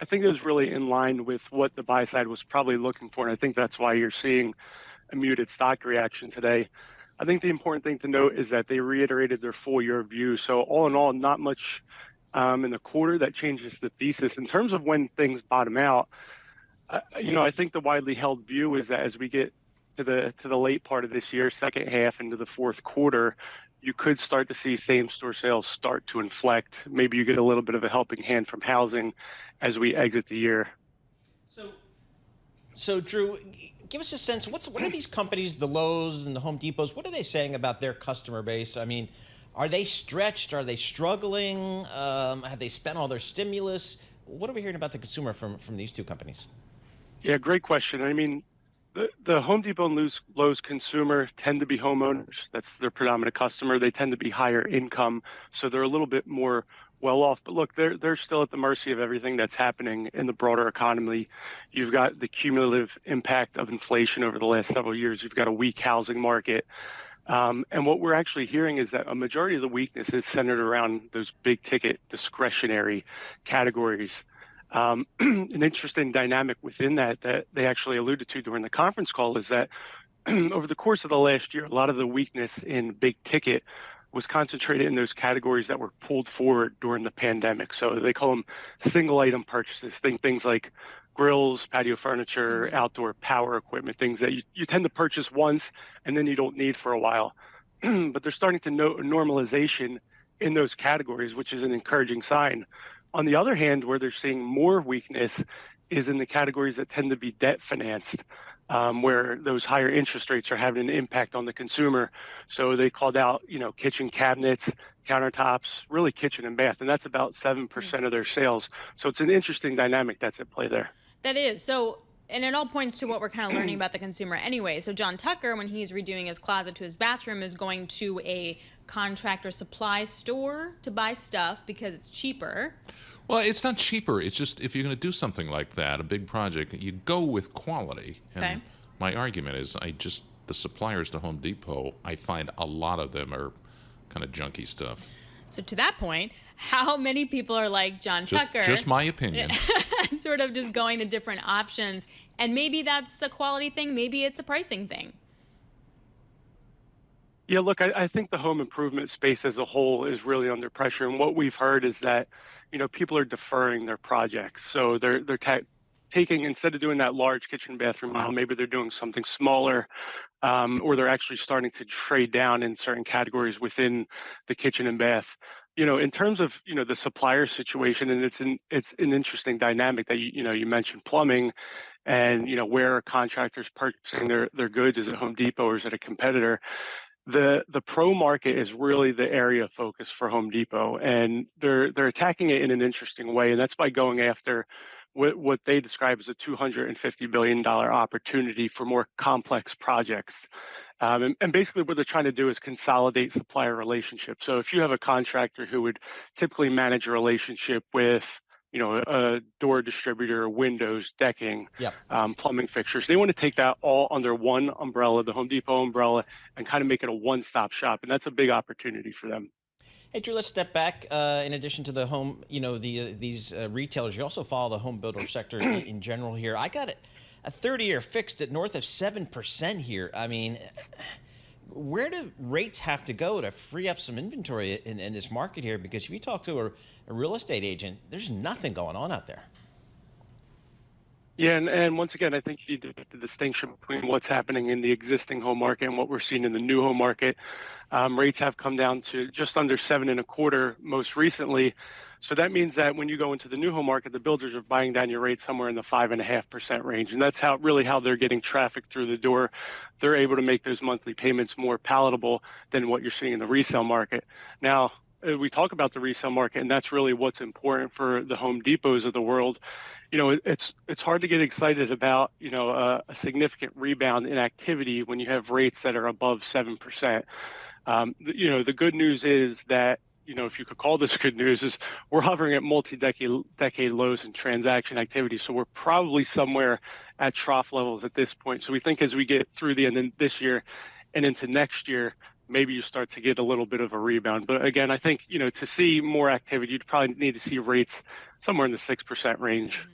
I think it was really in line with what the buy side was probably looking for, and I think that's why you're seeing a muted stock reaction today. I think the important thing to note is that they reiterated their full year view. So all in all, not much in the quarter that changes the thesis. In terms of when things bottom out, I think the widely held view is that as we get to the late part of this year, second half into the fourth quarter, you could start to see same-store sales start to inflect. Maybe you get a little bit of a helping hand from housing as we exit the year. So Drew, give us a sense. What are these companies, the Lowe's and the Home Depots? What are they saying about their customer base? I mean, are they stretched? Are they struggling? Have they spent all their stimulus? What are we hearing about the consumer from these two companies? Yeah, great question. I mean, the Home Depot and Lowe's consumer tend to be homeowners. That's their predominant customer. They tend to be higher income, so they're a little bit more well off. But look, they're still at the mercy of everything that's happening in the broader economy. You've got the cumulative impact of inflation over the last several years. You've got a weak housing market. And what we're actually hearing is that a majority of the weakness is centered around those big ticket discretionary categories. An interesting dynamic within that they actually alluded to during the conference call is that over the course of the last year, a lot of the weakness in big ticket was concentrated in those categories that were pulled forward during the pandemic. So they call them single item purchases. Think things like grills, patio furniture, outdoor power equipment, things that you tend to purchase once and then you don't need for a while. But they're starting to note a normalization in those categories, which is an encouraging sign. On the other hand, where they're seeing more weakness is in the categories that tend to be debt financed, where those higher interest rates are having an impact on the consumer. So they called out, kitchen cabinets, countertops, really kitchen and bath, and that's about 7% of their sales. So it's an interesting dynamic that's at play there. That is. So, and it all points to what we're kind of learning about the consumer anyway. So John Tucker, when he's redoing his closet to his bathroom, is going to a contractor supply store to buy stuff because it's cheaper. Well, it's not cheaper. It's just if you're going to do something like that, a big project, you go with quality. And okay. My argument is the suppliers to Home Depot, I find a lot of them are kind of junky stuff. So to that point, how many people are like John Tucker? Just my opinion. Sort of just going to different options. And maybe that's a quality thing. Maybe it's a pricing thing. Yeah, look, I think the home improvement space as a whole is really under pressure. And what we've heard is that, people are deferring their projects. So they're taking, instead of doing that large kitchen bathroom model, maybe they're doing something smaller, or they're actually starting to trade down in certain categories within the kitchen and bath. In terms of, the supplier situation, and it's an interesting dynamic that, you mentioned plumbing and, where are contractors purchasing their goods? Is it Home Depot or is it a competitor? The pro market is really the area of focus for Home Depot, and they're attacking it in an interesting way, and that's by going after what they describe as a $250 billion opportunity for more complex projects. And basically what they're trying to do is consolidate supplier relationships. So if you have a contractor who would typically manage a relationship with a door distributor, windows, decking, plumbing fixtures. They want to take that all under one umbrella, the Home Depot umbrella, and kind of make it a one-stop shop. And that's a big opportunity for them. Hey, Drew, let's step back. In addition to the home, these retailers, you also follow the home builder sector in general here. I got a 30-year fixed at north of 7% here. I mean, where do rates have to go to free up some inventory in this market here? Because if you talk to a real estate agent, there's nothing going on out there. Yeah, and once again, I think you need to make the distinction between what's happening in the existing home market and what we're seeing in the new home market. Rates have come down to just under 7.25% most recently. So that means that when you go into the new home market, the builders are buying down your rate somewhere in the 5.5% range. And that's how they're getting traffic through the door. They're able to make those monthly payments more palatable than what you're seeing in the resale market. Now, we talk about the resale market, and that's really what's important for the Home Depots of the world. It's hard to get excited about, a significant rebound in activity when you have rates that are above 7%. The good news is that, if you could call this good news, is we're hovering at multi-decade lows in transaction activity. So we're probably somewhere at trough levels at this point. So we think as we get through the end of this year and into next year, maybe you start to get a little bit of a rebound. But again, I think, to see more activity, you'd probably need to see rates somewhere in the 6% range.